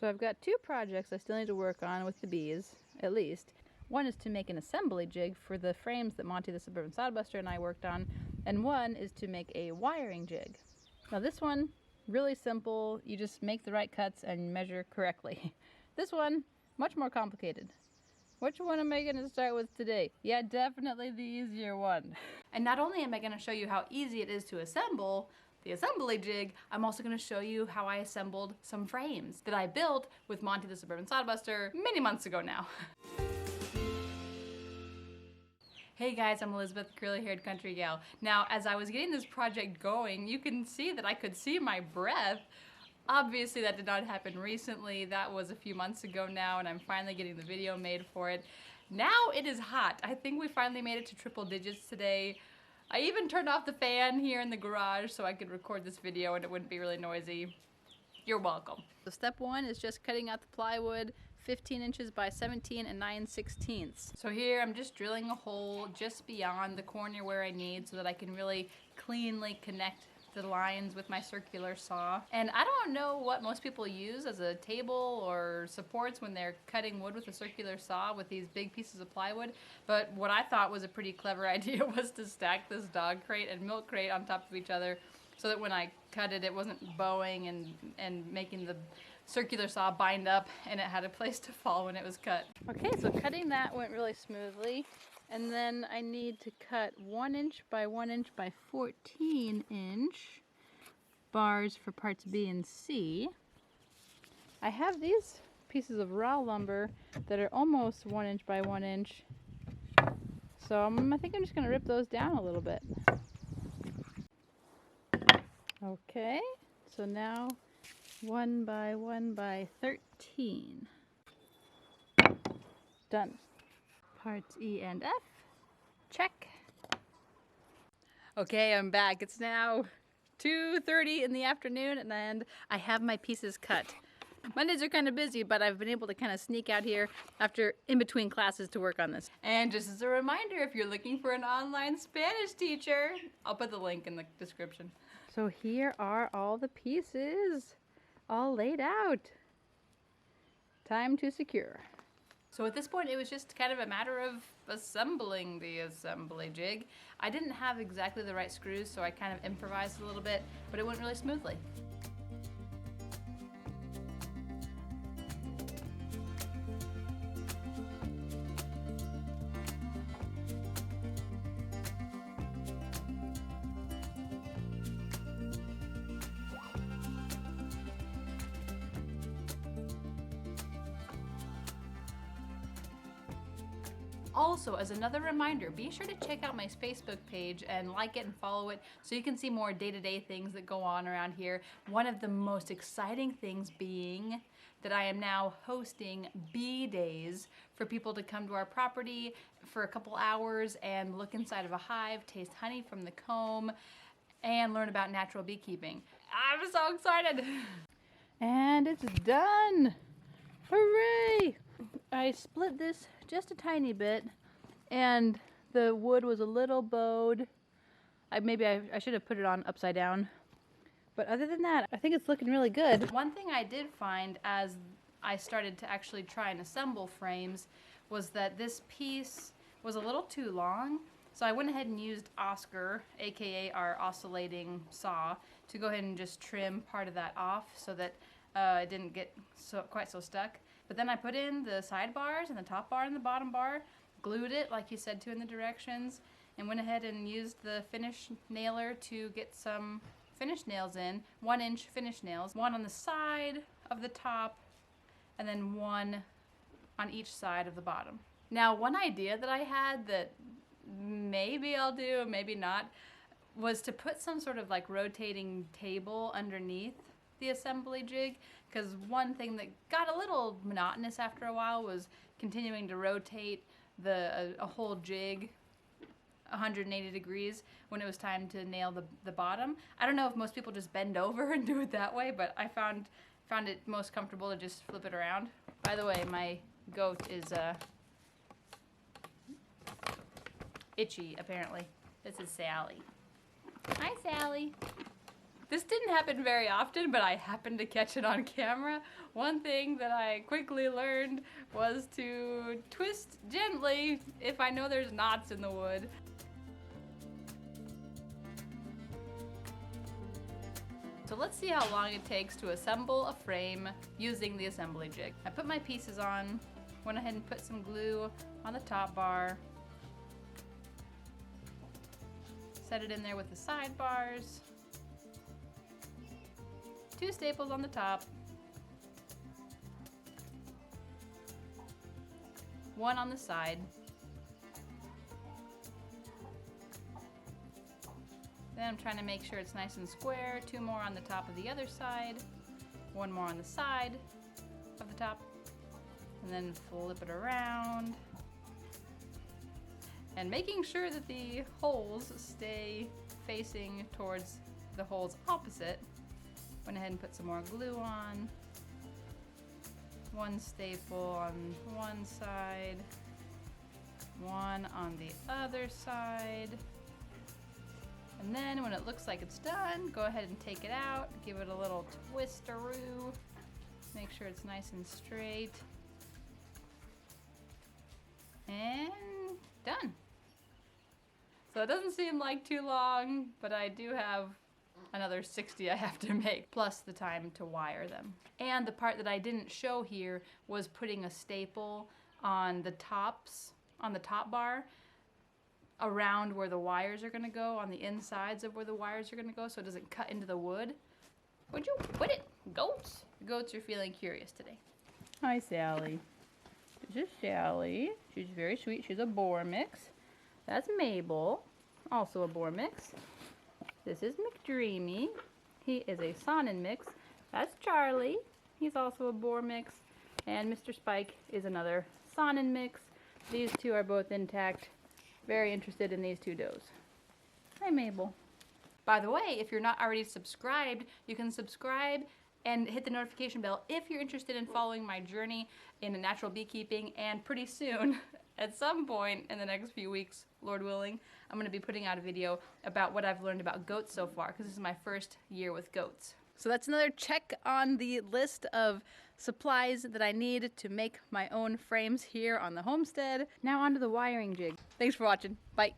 So I've got two projects I still need to work on with the bees, at least. One is to make an assembly jig for the frames that Monty the Suburban Sodbuster and I worked on, and one is to make a wiring jig. Now this one, really simple. You just make the right cuts and measure correctly. This one, much more complicated. Which one am I going to start with today? Yeah, definitely the easier one. And not only am I going to show you how easy it is to assemble the assembly jig, I'm also going to show you how I assembled some frames that I built with Monty the Suburban Sodbuster many months ago now. Hey guys, I'm Elizabeth, curly-haired country gal. Now, as I was getting this project going, you can see that I could see my breath. Obviously, that did not happen recently. That was a few months ago now, and I'm finally getting the video made for it. Now it is hot. I think we finally made it to triple digits today. I even turned off the fan here in the garage so I could record this video and it wouldn't be really noisy. You're welcome. So step one is just cutting out the plywood, 15 inches by 17 and 9/16. So here I'm just drilling a hole just beyond the corner where I need so that I can really cleanly connect the lines with my circular saw. And I don't know what most people use as a table or supports when they're cutting wood with a circular saw with these big pieces of plywood, but what I thought was a pretty clever idea was to stack this dog crate and milk crate on top of each other so that when I cut it, it wasn't bowing and making the circular saw bind up and it had a place to fall when it was cut. Okay, so cutting that went really smoothly. And then I need to cut 1 inch by 1 inch by 14 inch bars for parts B and C. I have these pieces of raw lumber that are almost 1 inch by 1 inch. So I think I'm just going to rip those down a little bit. Okay, so now 1 by 1 by 13. Done. Parts E and F. Check. Okay, I'm back. It's now 2:30 in the afternoon and I have my pieces cut. Mondays are kind of busy, but I've been able to kind of sneak out here after in between classes to work on this. And just as a reminder, if you're looking for an online Spanish teacher, I'll put the link in the description. So here are all the pieces all laid out. Time to secure. So at this point, it was just kind of a matter of assembling the assembly jig. I didn't have exactly the right screws, so I kind of improvised a little bit, but it went really smoothly. Also, as another reminder, be sure to check out my Facebook page and like it and follow it so you can see more day-to-day things that go on around here. One of the most exciting things being that I am now hosting bee days for people to come to our property for a couple hours and look inside of a hive, taste honey from the comb, and learn about natural beekeeping. I'm so excited! And it's done! Hooray! I split this just a tiny bit and the wood was a little bowed. Maybe I should have put it on upside down. But other than that, I think it's looking really good. One thing I did find as I started to actually try and assemble frames was that this piece was a little too long. So I went ahead and used Oscar, aka our oscillating saw, to go ahead and just trim part of that off so that it didn't get quite so stuck. But then I put in the side bars and the top bar and the bottom bar, glued it like you said to in the directions, and went ahead and used the finish nailer to get some finish nails in, 1 inch finish nails, one on the side of the top and then one on each side of the bottom. Now, one idea that I had that maybe I'll do, maybe not, was to put some sort of like rotating table underneath the assembly jig, because one thing that got a little monotonous after a while was continuing to rotate a whole jig 180 degrees when it was time to nail the bottom. I don't know if most people just bend over and do it that way, but I found it most comfortable to just flip it around. By the way, my goat is itchy apparently. This is Sally. Hi, Sally. This didn't happen very often, but I happened to catch it on camera. One thing that I quickly learned was to twist gently if I know there's knots in the wood. So let's see how long it takes to assemble a frame using the assembly jig. I put my pieces on, went ahead and put some glue on the top bar, set it in there with the side bars, 2 staples on the top, 1 on the side. Then I'm trying to make sure it's nice and square. 2 more on the top of the other side, 1 more on the side of the top, and then flip it around. And making sure that the holes stay facing towards the holes opposite. Went ahead and put some more glue on. 1 staple on one side, 1 on the other side. And then when it looks like it's done, go ahead and take it out, give it a little twisteroo, make sure it's nice and straight. And done. So it doesn't seem like too long, but I do have another 60 I have to make, plus the time to wire them. And the part that I didn't show here was putting a staple on the tops, on the top bar, around where the wires are gonna go, on the insides of where the wires are gonna go, so it doesn't cut into the wood. Would you put it? Goats? The goats are feeling curious today. Hi, Sally. This is Sally. She's very sweet. She's a boar mix. That's Mabel, also a boar mix. This is McDreamy. He is a Saanen mix. That's Charlie. He's also a boar mix. And Mr. Spike is another Saanen mix. These 2 are both intact. Very interested in these 2 does. Hi, Mabel. By the way, if you're not already subscribed, you can subscribe and hit the notification bell if you're interested in following my journey in natural beekeeping. And pretty soon, at some point in the next few weeks, Lord willing, I'm going to be putting out a video about what I've learned about goats so far, because this is my first year with goats. So that's another check on the list of supplies that I need to make my own frames here on the homestead. Now onto the wiring jig. Thanks for watching. Bye.